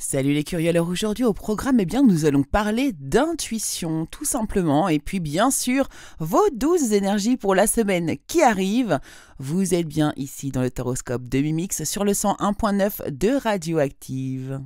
Salut les curieux, alors aujourd'hui au programme, nous allons parler d'intuition tout simplement et puis bien sûr vos 12 énergies pour la semaine qui arrive. Vous êtes bien ici dans le Taroscope de Mimix sur le 101.9 de Radioactive.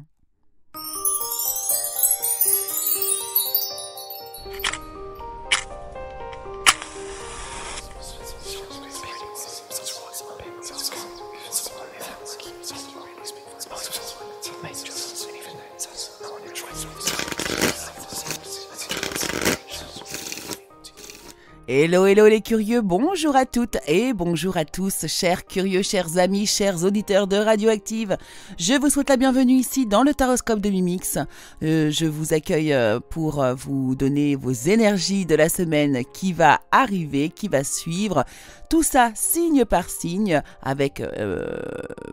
Hello, hello les curieux, bonjour à toutes et bonjour à tous, chers curieux, chers amis, chers auditeurs de Radioactive. Je vous souhaite la bienvenue ici dans le Taroscope de Mimix. Je vous accueille pour vous donner vos énergies de la semaine qui va arriver, qui va suivre. Tout ça signe par signe avec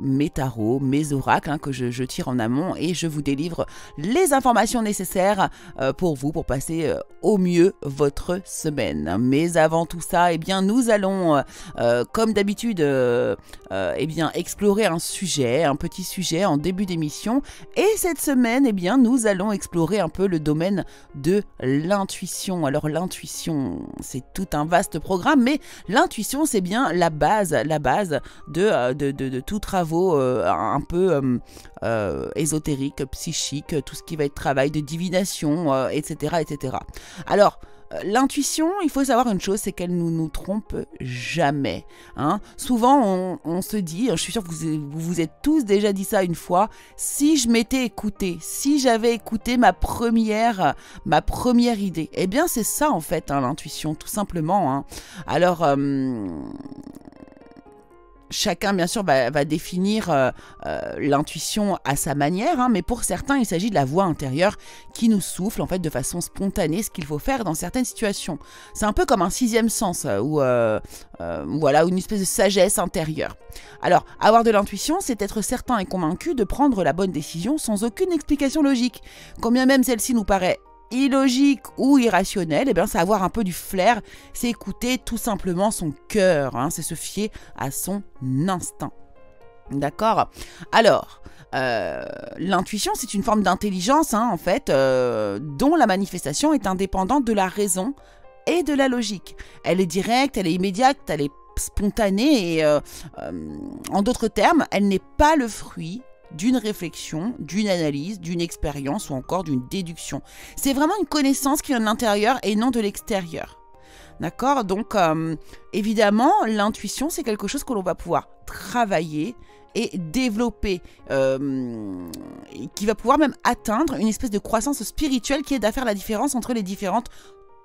mes tarots, mes oracles que je tire en amont et je vous délivre les informations nécessaires pour vous, pour passer au mieux votre semaine. Mais avant tout ça, nous allons, comme d'habitude, explorer un petit sujet en début d'émission. Et cette semaine, nous allons explorer un peu le domaine de l'intuition. Alors l'intuition, c'est tout un vaste programme, mais l'intuition, c'est bien la base de tous travaux un peu ésotériques, psychiques, tout ce qui va être travail de divination, etc., etc. Alors, l'intuition, il faut savoir une chose, c'est qu'elle ne nous trompe jamais. Souvent, on se dit, je suis sûre que vous vous êtes tous déjà dit ça une fois, si je m'étais écouté, si j'avais écouté ma première idée. Eh bien, c'est ça en fait, l'intuition, tout simplement. Alors, chacun, bien sûr, va définir l'intuition à sa manière, mais pour certains, il s'agit de la voix intérieure qui nous souffle, en fait, de façon spontanée, ce qu'il faut faire dans certaines situations. C'est un peu comme un sixième sens, ou une espèce de sagesse intérieure. Alors, avoir de l'intuition, c'est être certain et convaincu de prendre la bonne décision sans aucune explication logique. Combien même celle-ci nous paraît illogique ou irrationnel, c'est avoir un peu du flair, c'est écouter tout simplement son cœur, c'est se fier à son instinct. D'accord ? Alors, l'intuition, c'est une forme d'intelligence, en fait, dont la manifestation est indépendante de la raison et de la logique. Elle est directe, elle est immédiate, elle est spontanée et, en d'autres termes, elle n'est pas le fruit d'une réflexion, d'une analyse, d'une expérience ou encore d'une déduction. C'est vraiment une connaissance qui vient de l'intérieur et non de l'extérieur. D'accord ? Donc, évidemment, l'intuition, c'est quelque chose que l'on va pouvoir travailler et développer, qui va pouvoir même atteindre une espèce de croissance spirituelle qui aide à faire la différence entre les différentes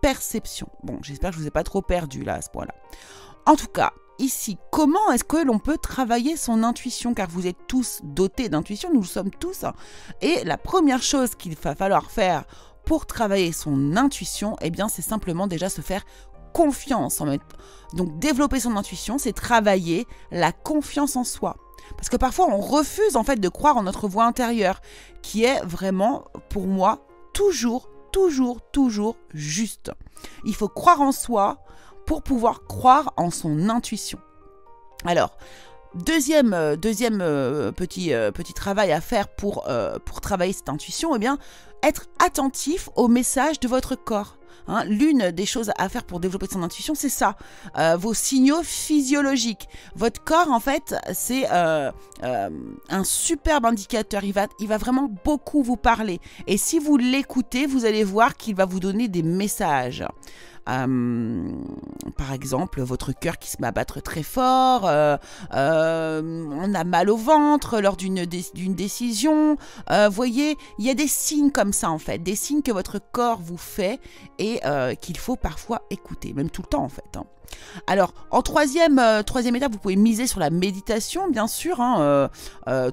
perceptions. Bon, j'espère que je ne vous ai pas trop perdu là à ce point-là. En tout cas, ici, comment est-ce que l'on peut travailler son intuition? Car vous êtes tous dotés d'intuition, nous le sommes tous. Et la première chose qu'il va falloir faire pour travailler son intuition, c'est simplement déjà se faire confiance. Donc développer son intuition, c'est travailler la confiance en soi. Parce que parfois, on refuse en fait de croire en notre voix intérieure, qui est vraiment, pour moi, toujours juste. Il faut croire en soi pour pouvoir croire en son intuition. Alors, deuxième petit travail à faire pour travailler cette intuition, être attentif aux messages de votre corps. L'une des choses à faire pour développer son intuition, c'est ça, vos signaux physiologiques. Votre corps, en fait, c'est un superbe indicateur. Il va vraiment beaucoup vous parler. Et si vous l'écoutez, vous allez voir qu'il va vous donner des messages. Par exemple, votre cœur qui se met à battre très fort, on a mal au ventre lors d'une décision. Voyez, il y a des signes comme ça en fait, des signes que votre corps vous fait et qu'il faut parfois écouter, même tout le temps en fait. Alors, en troisième étape, vous pouvez miser sur la méditation, bien sûr,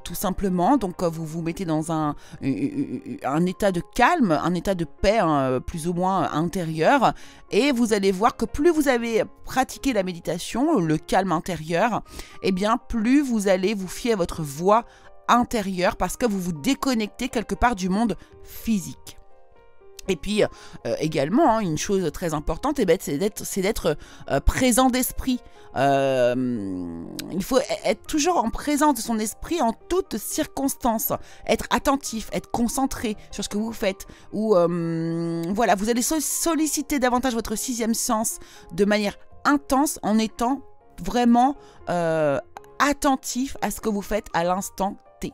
tout simplement. Donc, vous vous mettez dans un état de calme, un état de paix, plus ou moins intérieur. Et vous allez voir que plus vous avez pratiqué la méditation, le calme intérieur, plus vous allez vous fier à votre voix intérieure parce que vous vous déconnectez quelque part du monde physique. Et puis également, hein, une chose très importante, c'est d'être présent d'esprit. Il faut être toujours en présence de son esprit en toutes circonstances. Être attentif, être concentré sur ce que vous faites. Ou voilà, vous allez solliciter davantage votre sixième sens de manière intense en étant vraiment attentif à ce que vous faites à l'instant T.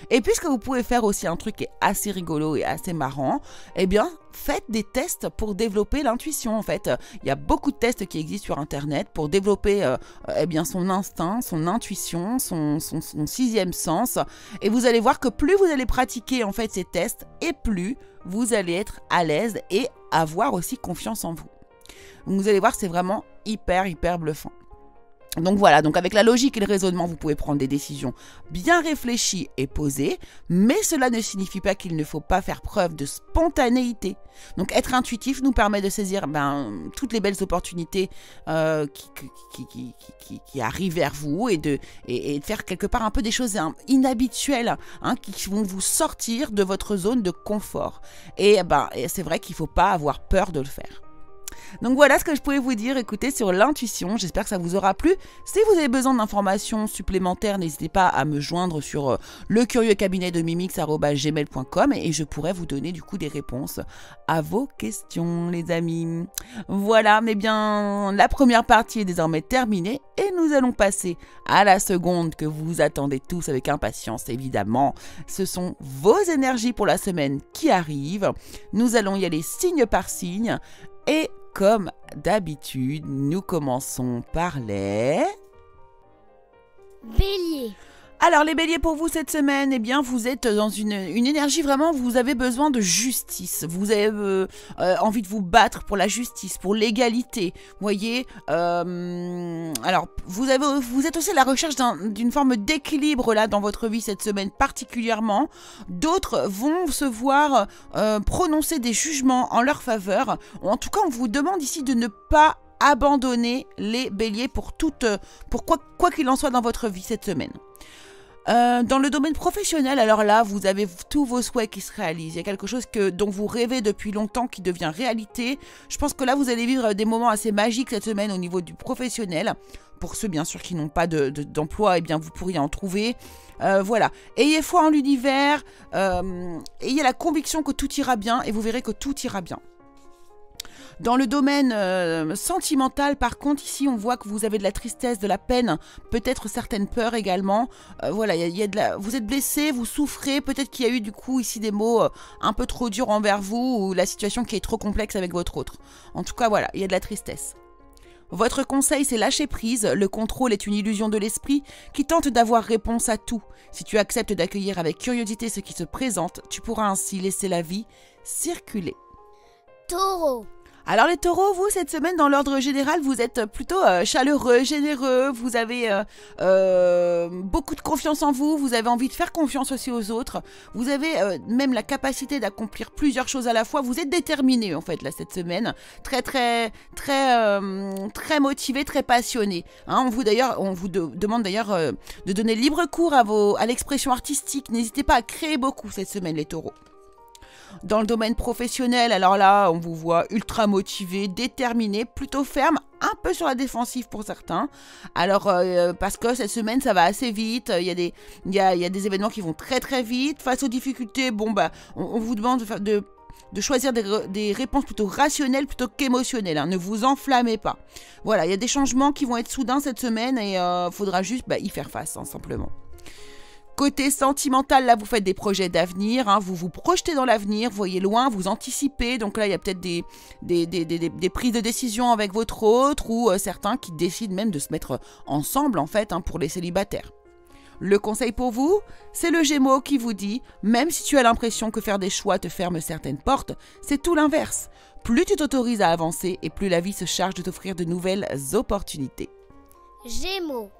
Et puisque vous pouvez faire aussi un truc qui est assez rigolo et assez marrant, eh bien, faites des tests pour développer l'intuition. En fait, il y a beaucoup de tests qui existent sur Internet pour développer eh bien, son instinct, son intuition, son sixième sens. Et vous allez voir que plus vous allez pratiquer en fait ces tests, et plus vous allez être à l'aise et avoir aussi confiance en vous. Donc, vous allez voir, c'est vraiment hyper bluffant. Donc voilà, donc avec la logique et le raisonnement, vous pouvez prendre des décisions bien réfléchies et posées, mais cela ne signifie pas qu'il ne faut pas faire preuve de spontanéité. Donc être intuitif nous permet de saisir toutes les belles opportunités qui arrivent vers vous et de faire quelque part un peu des choses inhabituelles qui vont vous sortir de votre zone de confort. Et c'est vrai qu'il ne faut pas avoir peur de le faire. Donc voilà ce que je pouvais vous dire, écoutez, sur l'intuition. J'espère que ça vous aura plu. Si vous avez besoin d'informations supplémentaires, n'hésitez pas à me joindre sur lecurieuxcabinet-de-mimix@gmail.com et je pourrai vous donner du coup des réponses à vos questions, les amis. Voilà, mais bien, la première partie est désormais terminée et nous allons passer à la seconde que vous attendez tous avec impatience, évidemment. Ce sont vos énergies pour la semaine qui arrive. Nous allons y aller signe par signe et comme d'habitude, nous commençons par les Bélier. Alors les béliers, pour vous cette semaine, eh bien vous êtes dans une énergie vraiment, vous avez besoin de justice, vous avez envie de vous battre pour la justice, pour l'égalité, vous voyez. Alors vous êtes aussi à la recherche d'une forme d'équilibre là dans votre vie cette semaine particulièrement. D'autres vont se voir prononcer des jugements en leur faveur, ou en tout cas on vous demande ici de ne pas abandonner les béliers pour quoi qu'il en soit dans votre vie cette semaine. Dans le domaine professionnel, alors là, vous avez tous vos souhaits qui se réalisent. Il y a quelque chose dont vous rêvez depuis longtemps qui devient réalité. Je pense que là, vous allez vivre des moments assez magiques cette semaine au niveau du professionnel. Pour ceux, bien sûr, qui n'ont pas d'emploi, eh bien, vous pourriez en trouver. Voilà. Ayez foi en l'univers. Ayez la conviction que tout ira bien et vous verrez que tout ira bien. Dans le domaine sentimental, par contre, ici, on voit que vous avez de la tristesse, de la peine, peut-être certaines peurs également. Voilà, vous êtes blessé, vous souffrez, peut-être qu'il y a eu du coup ici des mots un peu trop durs envers vous ou la situation qui est trop complexe avec votre autre. En tout cas, voilà, il y a de la tristesse. Votre conseil, c'est lâcher prise. Le contrôle est une illusion de l'esprit qui tente d'avoir réponse à tout. Si tu acceptes d'accueillir avec curiosité ce qui se présente, tu pourras ainsi laisser la vie circuler. Taureau. Alors les taureaux, vous, cette semaine, dans l'ordre général, vous êtes plutôt chaleureux, généreux, vous avez beaucoup de confiance en vous, vous avez envie de faire confiance aussi aux autres, vous avez même la capacité d'accomplir plusieurs choses à la fois, vous êtes déterminé en fait là cette semaine, très motivé, très passionné. On vous demande d'ailleurs de donner libre cours à l'expression artistique, n'hésitez pas à créer beaucoup cette semaine les taureaux. Dans le domaine professionnel, alors là, on vous voit ultra motivé, déterminé, plutôt ferme, un peu sur la défensive pour certains. Alors, parce que cette semaine, ça va assez vite, il y a des événements qui vont très vite. Face aux difficultés, on vous demande de choisir des réponses plutôt rationnelles plutôt qu'émotionnelles. Ne vous enflammez pas. Voilà, il y a des changements qui vont être soudains cette semaine et faudra juste y faire face, simplement. Côté sentimental, là, vous faites des projets d'avenir, vous vous projetez dans l'avenir, vous voyez loin, vous anticipez. Donc là, il y a peut-être des prises de décision avec votre autre ou certains qui décident même de se mettre ensemble, en fait, pour les célibataires. Le conseil pour vous, c'est le Gémeaux qui vous dit, même si tu as l'impression que faire des choix te ferme certaines portes, c'est tout l'inverse. Plus tu t'autorises à avancer et plus la vie se charge de t'offrir de nouvelles opportunités. Gémeaux.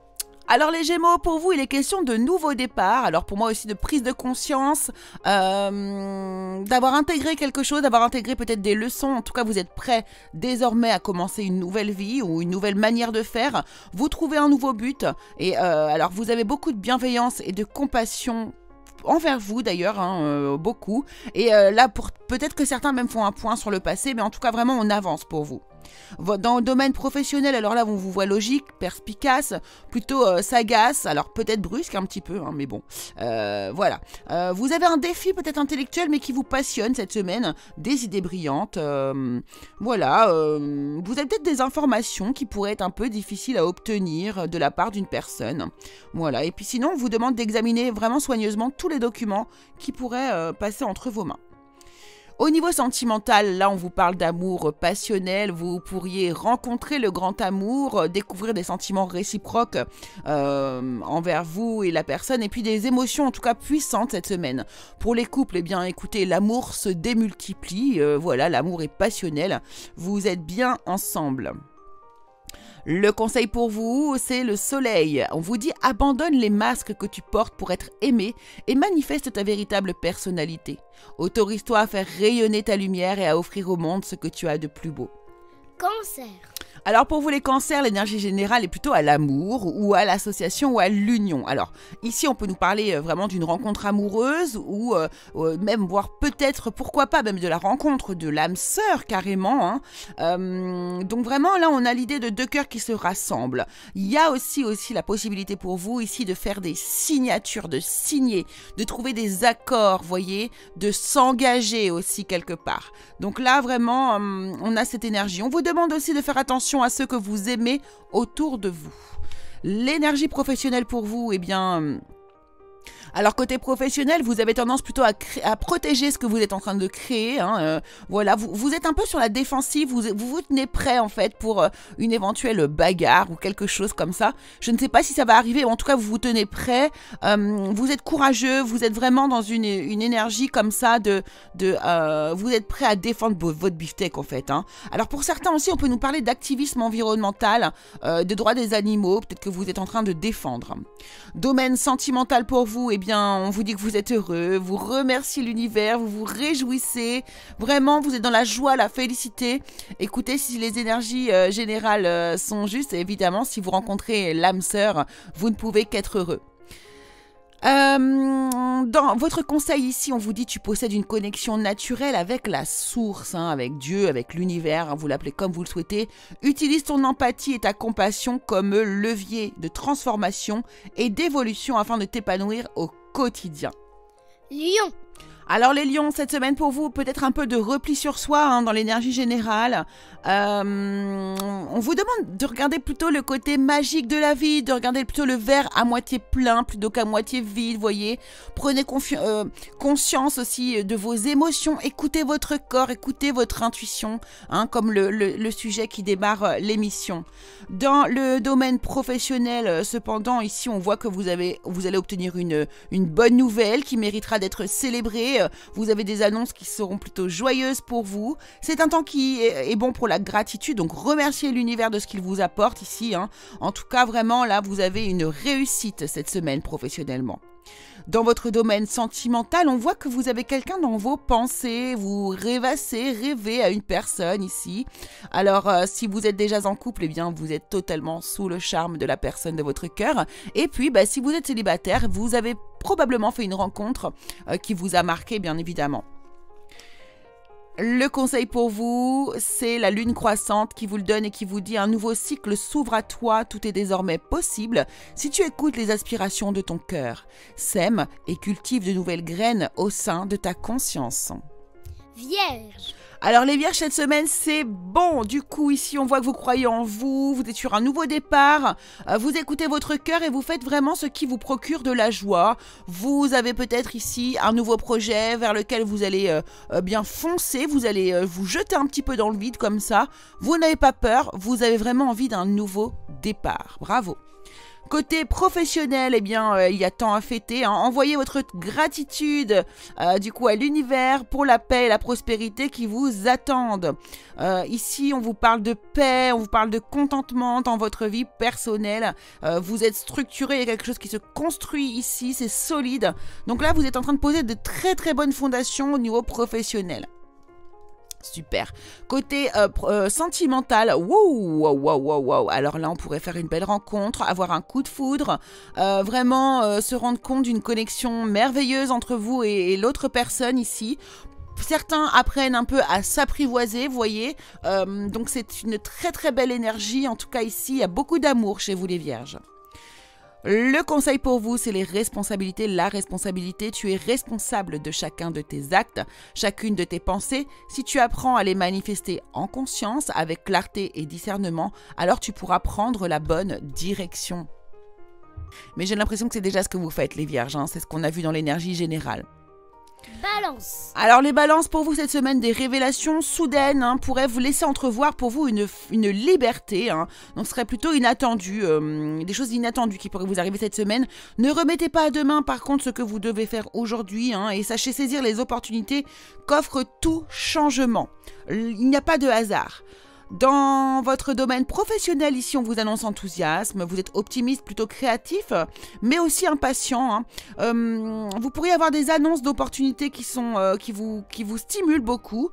Alors les Gémeaux, pour vous, il est question de nouveaux départs. Alors pour moi aussi de prise de conscience, d'avoir intégré quelque chose, d'avoir intégré peut-être des leçons. En tout cas, vous êtes prêts désormais à commencer une nouvelle vie ou une nouvelle manière de faire. Vous trouvez un nouveau but et alors vous avez beaucoup de bienveillance et de compassion envers vous d'ailleurs, hein, beaucoup. Et là, peut-être que certains même font un point sur le passé, mais en tout cas, vraiment, on avance pour vous. Dans le domaine professionnel, alors là, on vous voit logique, perspicace, plutôt sagace, alors peut-être brusque un petit peu, hein, mais bon, voilà. Vous avez un défi peut-être intellectuel, mais qui vous passionne cette semaine, des idées brillantes, voilà. Vous avez peut-être des informations qui pourraient être un peu difficiles à obtenir de la part d'une personne, voilà. Et puis sinon, on vous demande d'examiner vraiment soigneusement tous les documents qui pourraient passer entre vos mains. Au niveau sentimental, là on vous parle d'amour passionnel, vous pourriez rencontrer le grand amour, découvrir des sentiments réciproques envers vous et la personne, et puis des émotions en tout cas puissantes cette semaine. Pour les couples, eh bien écoutez, l'amour se démultiplie, voilà, l'amour est passionnel, vous êtes bien ensemble. Le conseil pour vous, c'est le soleil. On vous dit abandonne les masques que tu portes pour être aimé et manifeste ta véritable personnalité. Autorise-toi à faire rayonner ta lumière et à offrir au monde ce que tu as de plus beau. Cancer. Alors pour vous les cancers, l'énergie générale est plutôt à l'amour ou à l'association ou à l'union. Alors ici on peut nous parler vraiment d'une rencontre amoureuse ou même voire peut-être pourquoi pas même de la rencontre de l'âme sœur carrément. Hein. Donc vraiment là on a l'idée de deux cœurs qui se rassemblent. Il y a aussi la possibilité pour vous ici de faire des signatures, de signer, de trouver des accords, voyez, de s'engager aussi quelque part. Donc là vraiment on a cette énergie. On vous demande aussi de faire attention à ceux que vous aimez autour de vous. L'énergie professionnelle pour vous, eh bien... Alors côté professionnel, vous avez tendance plutôt à protéger ce que vous êtes en train de créer. Hein, voilà, vous êtes un peu sur la défensive, vous tenez prêt en fait pour une éventuelle bagarre ou quelque chose comme ça. Je ne sais pas si ça va arriver, mais en tout cas vous vous tenez prêt. Vous êtes courageux, vous êtes vraiment dans une énergie comme ça vous êtes prêt à défendre votre beefsteak en fait. Hein. Alors pour certains aussi, on peut nous parler d'activisme environnemental, de droits des animaux, peut-être que vous êtes en train de défendre. Domaine sentimental pour vous, eh bien, on vous dit que vous êtes heureux, vous remerciez l'univers, vous vous réjouissez, vraiment, vous êtes dans la joie, la félicité. Écoutez, si les énergies générales sont justes, évidemment, si vous rencontrez l'âme sœur, vous ne pouvez qu'être heureux. Dans votre conseil ici, on vous dit tu possèdes une connexion naturelle avec la source, hein, avec Dieu, avec l'univers, hein, vous l'appelez comme vous le souhaitez. Utilise ton empathie et ta compassion comme levier de transformation et d'évolution afin de t'épanouir au quotidien. Lion. Alors les lions, cette semaine pour vous, peut-être un peu de repli sur soi hein, dans l'énergie générale. On vous demande de regarder plutôt le côté magique de la vie, de regarder plutôt le verre à moitié plein plutôt qu'à moitié vide, voyez. Prenez conscience aussi de vos émotions, écoutez votre corps, écoutez votre intuition, hein, comme le sujet qui démarre l'émission. Dans le domaine professionnel, cependant, ici on voit que vous allez obtenir une bonne nouvelle qui méritera d'être célébrée. Vous avez des annonces qui seront plutôt joyeuses pour vous. C'est un temps qui est bon pour la gratitude, donc remerciez l'univers de ce qu'il vous apporte ici. Hein. En tout cas, vraiment, là, vous avez une réussite cette semaine professionnellement. Dans votre domaine sentimental, on voit que vous avez quelqu'un dans vos pensées, vous rêvez à une personne ici. Alors, si vous êtes déjà en couple, eh bien, vous êtes totalement sous le charme de la personne de votre cœur. Et puis, si vous êtes célibataire, vous avez probablement fait une rencontre qui vous a marqué, bien évidemment. Le conseil pour vous, c'est la lune croissante qui vous le donne et qui vous dit un nouveau cycle s'ouvre à toi, tout est désormais possible si tu écoutes les aspirations de ton cœur. Sème et cultive de nouvelles graines au sein de ta conscience. Vierge. Alors les vierges, cette semaine, c'est bon. Du coup, ici, on voit que vous croyez en vous, vous êtes sur un nouveau départ, vous écoutez votre cœur et vous faites vraiment ce qui vous procure de la joie. Vous avez peut-être ici un nouveau projet vers lequel vous allez bien foncer, vous allez vous jeter un petit peu dans le vide comme ça. Vous n'avez pas peur, vous avez vraiment envie d'un nouveau départ. Bravo. Côté professionnel, eh bien, il y a temps à fêter. Hein. Envoyez votre gratitude du coup à l'univers pour la paix et la prospérité qui vous attendent. Ici, on vous parle de paix, on vous parle de contentement dans votre vie personnelle. Vous êtes structuré, il y a quelque chose qui se construit ici, c'est solide. Donc là, vous êtes en train de poser de très très bonnes fondations au niveau professionnel. Super. Côté sentimental, wow. Alors là, on pourrait faire une belle rencontre, avoir un coup de foudre, vraiment se rendre compte d'une connexion merveilleuse entre vous et l'autre personne ici. Certains apprennent un peu à s'apprivoiser, vous voyez. Donc c'est une très très belle énergie. En tout cas ici, il y a beaucoup d'amour chez vous les vierges. Le conseil pour vous, c'est les responsabilités. La responsabilité, tu es responsable de chacun de tes actes, chacune de tes pensées. Si tu apprends à les manifester en conscience, avec clarté et discernement, alors tu pourras prendre la bonne direction. Mais j'ai l'impression que c'est déjà ce que vous faites, les vierges, hein. C'est ce qu'on a vu dans l'énergie générale. Balance. Alors les balances, pour vous cette semaine, des révélations soudaines pourraient vous laisser entrevoir pour vous une liberté, donc ce serait plutôt inattendu, des choses inattendues qui pourraient vous arriver cette semaine. Ne remettez pas à demain par contre ce que vous devez faire aujourd'hui, et sachez saisir les opportunités qu'offre tout changement. Il n'y a pas de hasard. Dans votre domaine professionnel, ici, on vous annonce enthousiasme, vous êtes optimiste, plutôt créatif, mais aussi impatient. Vous pourriez avoir des annonces d'opportunités qui vous stimulent beaucoup.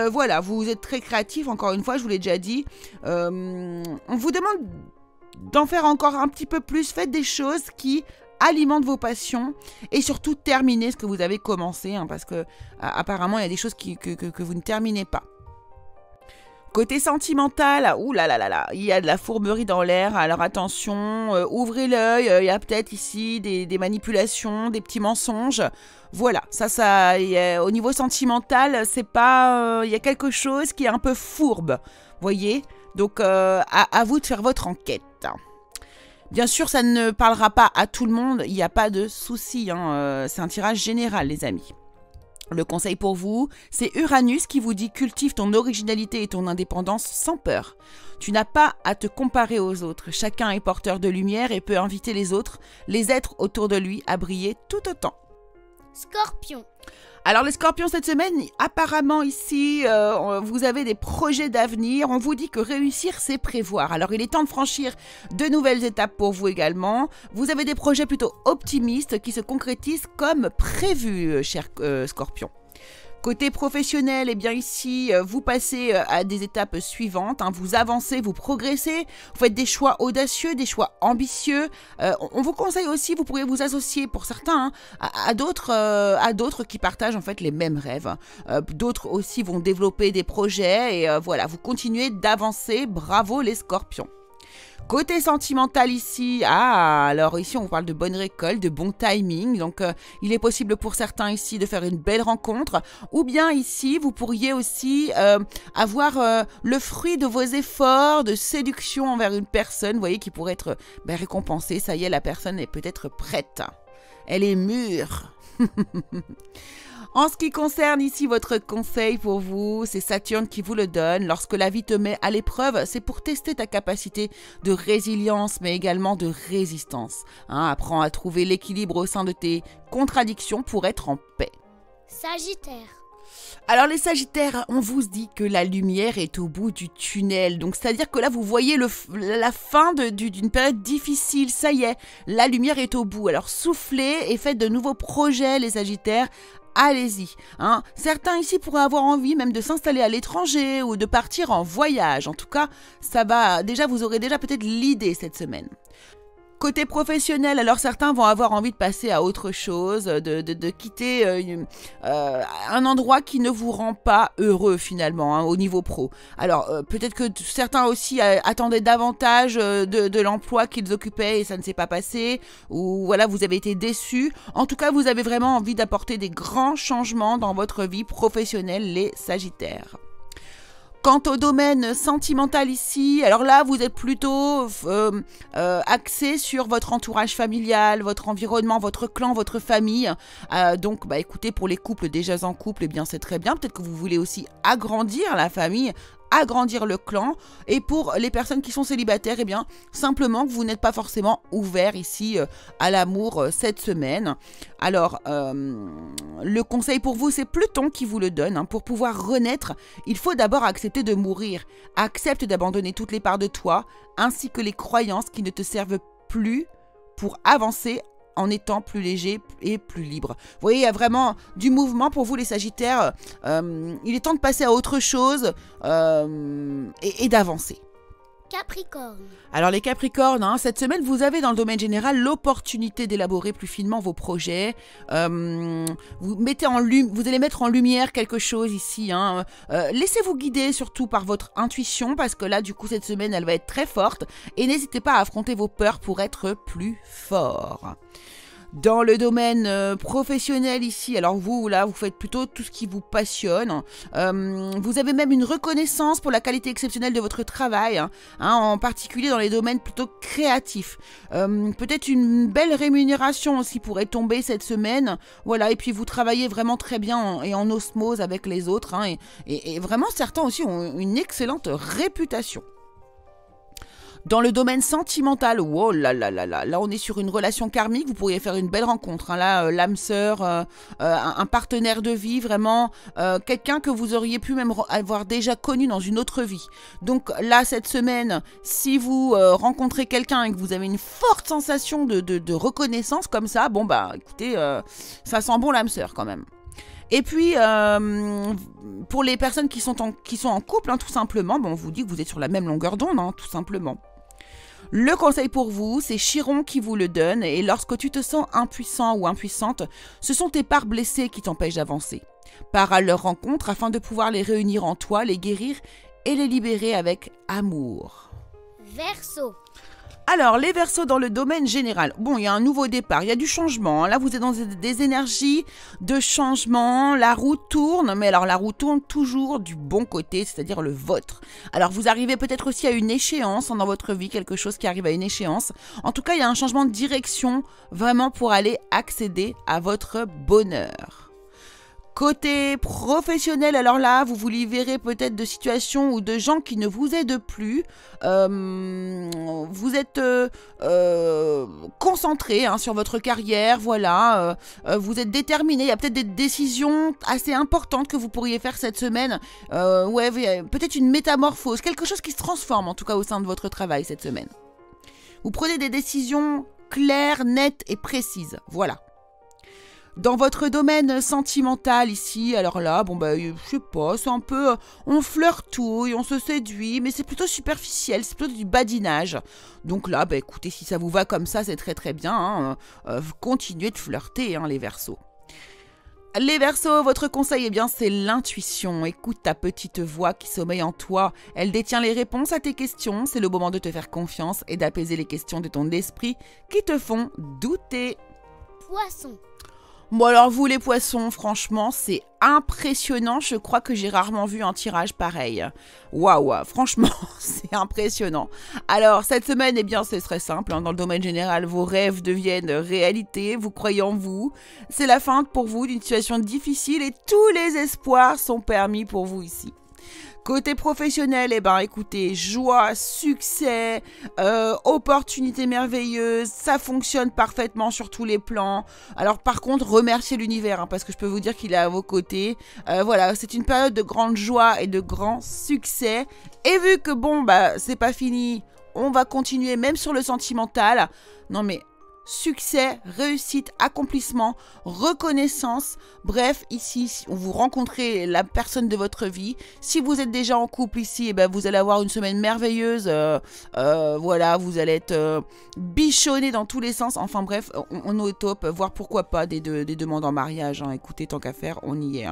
Voilà, vous êtes très créatif, encore une fois, je vous l'ai déjà dit. On vous demande d'en faire encore un petit peu plus. Faites des choses qui alimentent vos passions et surtout terminez ce que vous avez commencé, parce que apparemment, il y a des choses que vous ne terminez pas. Côté sentimental, il y a de la fourberie dans l'air, alors attention, ouvrez l'œil, il y a peut-être ici des manipulations, des petits mensonges. Voilà, ça au niveau sentimental, c'est pas, il y a quelque chose qui est un peu fourbe, voyez. Donc à vous de faire votre enquête. Bien sûr, ça ne parlera pas à tout le monde, il n'y a pas de souci, c'est un tirage général, les amis. Le conseil pour vous, c'est Uranus qui vous dit cultive ton originalité et ton indépendance sans peur. Tu n'as pas à te comparer aux autres. Chacun est porteur de lumière et peut inviter les autres, les êtres autour de lui, à briller tout autant. Scorpion. Alors les scorpions cette semaine, apparemment ici, vous avez des projets d'avenir. On vous dit que réussir, c'est prévoir. Alors il est temps de franchir de nouvelles étapes pour vous également. Vous avez des projets plutôt optimistes qui se concrétisent comme prévu, chers scorpions. Côté professionnel, eh bien ici, vous passez à des étapes suivantes, vous avancez, vous progressez, vous faites des choix audacieux, des choix ambitieux. On vous conseille aussi, vous pourriez vous associer pour certains à d'autres qui partagent en fait les mêmes rêves. D'autres aussi vont développer des projets et voilà, vous continuez d'avancer. Bravo les scorpions. Côté sentimental ici, alors ici on parle de bonne récolte, de bon timing, donc il est possible pour certains ici de faire une belle rencontre, ou bien ici vous pourriez aussi avoir le fruit de vos efforts de séduction envers une personne, vous voyez, qui pourrait être récompensée. Ça y est, la personne est peut-être prête, elle est mûre. En ce qui concerne ici votre conseil pour vous, c'est Saturne qui vous le donne. Lorsque la vie te met à l'épreuve, c'est pour tester ta capacité de résilience, mais également de résistance. Apprends à trouver l'équilibre au sein de tes contradictions pour être en paix. Sagittaire. Alors les Sagittaires, on vous dit que la lumière est au bout du tunnel. Donc c'est-à-dire que là, vous voyez la fin d'une période difficile. Ça y est, la lumière est au bout. Alors soufflez et faites de nouveaux projets, les Sagittaires. Allez-y. Certains ici pourraient avoir envie même de s'installer à l'étranger ou de partir en voyage. En tout cas, ça va. Déjà, vous aurez déjà peut-être l'idée cette semaine. Côté professionnel, alors certains vont avoir envie de passer à autre chose, de quitter un endroit qui ne vous rend pas heureux finalement au niveau pro. Alors peut-être que certains aussi attendaient davantage de l'emploi qu'ils occupaient et ça ne s'est pas passé, ou voilà, vous avez été déçus. En tout cas, vous avez vraiment envie d'apporter des grands changements dans votre vie professionnelle, les Sagittaires. Quant au domaine sentimental ici, alors là, vous êtes plutôt axé sur votre entourage familial, votre environnement, votre clan, votre famille. Donc, écoutez, pour les couples déjà en couple, eh bien, c'est très bien. Peut-être que vous voulez aussi agrandir la famille, agrandir le clan. Et pour les personnes qui sont célibataires, eh bien, simplement que vous n'êtes pas forcément ouvert ici à l'amour cette semaine. Alors, le conseil pour vous, c'est Pluton qui vous le donne. Pour pouvoir renaître, il faut d'abord accepter de mourir. Accepte d'abandonner toutes les parts de toi, ainsi que les croyances qui ne te servent plus pour avancer en étant plus léger et plus libre. Vous voyez, il y a vraiment du mouvement pour vous les Sagittaires. Il est temps de passer à autre chose et d'avancer. Capricorne. Alors les Capricornes, cette semaine, vous avez dans le domaine général l'opportunité d'élaborer plus finement vos projets. Vous allez mettre en lumière quelque chose ici. Laissez-vous guider surtout par votre intuition parce que là, du coup, cette semaine, elle va être très forte. Et n'hésitez pas à affronter vos peurs pour être plus fort. Dans le domaine professionnel ici, alors vous faites plutôt tout ce qui vous passionne. Vous avez même une reconnaissance pour la qualité exceptionnelle de votre travail, en particulier dans les domaines plutôt créatifs. Peut-être une belle rémunération aussi pourrait tomber cette semaine. Voilà, et puis vous travaillez vraiment très bien et en osmose avec les autres. Et vraiment, certains aussi ont une excellente réputation. Dans le domaine sentimental, oh là là là là, là on est sur une relation karmique, vous pourriez faire une belle rencontre. Là, l'âme sœur, un partenaire de vie, vraiment quelqu'un que vous auriez pu même avoir déjà connu dans une autre vie. Donc là, cette semaine, si vous rencontrez quelqu'un et que vous avez une forte sensation de reconnaissance comme ça, bon bah écoutez, ça sent bon l'âme sœur quand même. Et puis, pour les personnes qui sont en couple, tout simplement, on vous dit que vous êtes sur la même longueur d'onde, tout simplement. Le conseil pour vous, c'est Chiron qui vous le donne, et lorsque tu te sens impuissant ou impuissante, ce sont tes parts blessées qui t'empêchent d'avancer. Pars à leur rencontre afin de pouvoir les réunir en toi, les guérir et les libérer avec amour. Verseau. Alors, les Verseaux dans le domaine général. Bon, il y a un nouveau départ, il y a du changement. Là, vous êtes dans des énergies de changement. La roue tourne, mais alors la roue tourne toujours du bon côté, c'est-à-dire le vôtre. Alors, vous arrivez peut-être aussi à une échéance dans votre vie, quelque chose qui arrive à une échéance. En tout cas, il y a un changement de direction vraiment pour aller accéder à votre bonheur. Côté professionnel, alors là, vous vous libérez peut-être de situations ou de gens qui ne vous aident plus. Vous êtes concentré sur votre carrière, voilà. Vous êtes déterminé. Il y a peut-être des décisions assez importantes que vous pourriez faire cette semaine. Peut-être une métamorphose, quelque chose qui se transforme en tout cas au sein de votre travail cette semaine. Vous prenez des décisions claires, nettes et précises, voilà. Dans votre domaine sentimental ici, alors là, je sais pas, c'est un peu, on flirtouille, on se séduit, mais c'est plutôt superficiel, c'est plutôt du badinage. Donc là, écoutez, si ça vous va comme ça, c'est très très bien, continuez de flirter, les Verseaux. Les Verseaux, votre conseil, c'est l'intuition. Écoute ta petite voix qui sommeille en toi. Elle détient les réponses à tes questions. C'est le moment de te faire confiance et d'apaiser les questions de ton esprit qui te font douter. Poisson. Bon alors vous les poissons, franchement c'est impressionnant, je crois que j'ai rarement vu un tirage pareil. Waouh, franchement c'est impressionnant. Alors cette semaine, c'est très simple, dans le domaine général, vos rêves deviennent réalité, vous croyez en vous. C'est la fin pour vous d'une situation difficile et tous les espoirs sont permis pour vous ici. Côté professionnel, écoutez, joie, succès, opportunités merveilleuses, ça fonctionne parfaitement sur tous les plans. Alors par contre, remerciez l'univers, parce que je peux vous dire qu'il est à vos côtés. Voilà, c'est une période de grande joie et de grand succès. Et vu que c'est pas fini, on va continuer même sur le sentimental. Non mais... succès, réussite, accomplissement, reconnaissance. Bref, ici, vous rencontrez la personne de votre vie. Si vous êtes déjà en couple ici, vous allez avoir une semaine merveilleuse. Voilà, vous allez être bichonné dans tous les sens. Enfin bref, on est au top. Voire pourquoi pas des demandes en mariage. Écoutez, tant qu'à faire, on y est.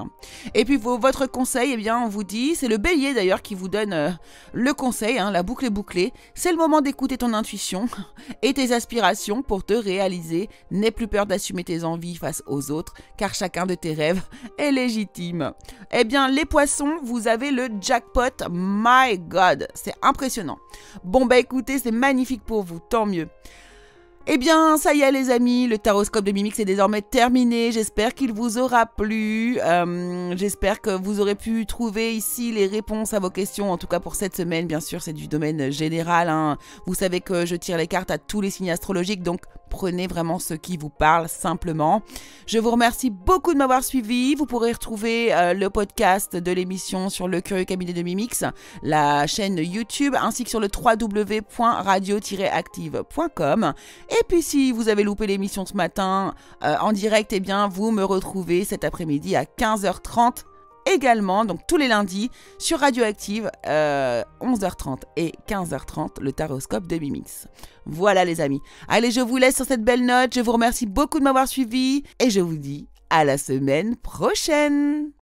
Et puis votre conseil, on vous dit, c'est le Bélier d'ailleurs qui vous donne le conseil. La boucle est bouclée. C'est le moment d'écouter ton intuition et tes aspirations pour te réaliser. N'aie plus peur d'assumer tes envies face aux autres, car chacun de tes rêves est légitime. Les poissons, vous avez le jackpot. My God, c'est impressionnant. Écoutez, c'est magnifique pour vous, tant mieux. Ça y est les amis, le taroscope de Mimix est désormais terminé. J'espère qu'il vous aura plu. J'espère que vous aurez pu trouver ici les réponses à vos questions. En tout cas pour cette semaine, bien sûr, c'est du domaine général. Vous savez que je tire les cartes à tous les signes astrologiques, donc Prenez vraiment ce qui vous parle simplement. Je vous remercie beaucoup de m'avoir suivi. Vous pourrez retrouver le podcast de l'émission sur le Curieux Cabinet de Mimix, la chaîne YouTube, ainsi que sur le www.radio-active.com. Et puis si vous avez loupé l'émission ce matin en direct, eh bien vous me retrouvez cet après-midi à 15h30 également, donc tous les lundis sur Radioactive, 11h30 et 15h30, le taroscope de Mimix. Voilà les amis. Allez, je vous laisse sur cette belle note. Je vous remercie beaucoup de m'avoir suivi et je vous dis à la semaine prochaine.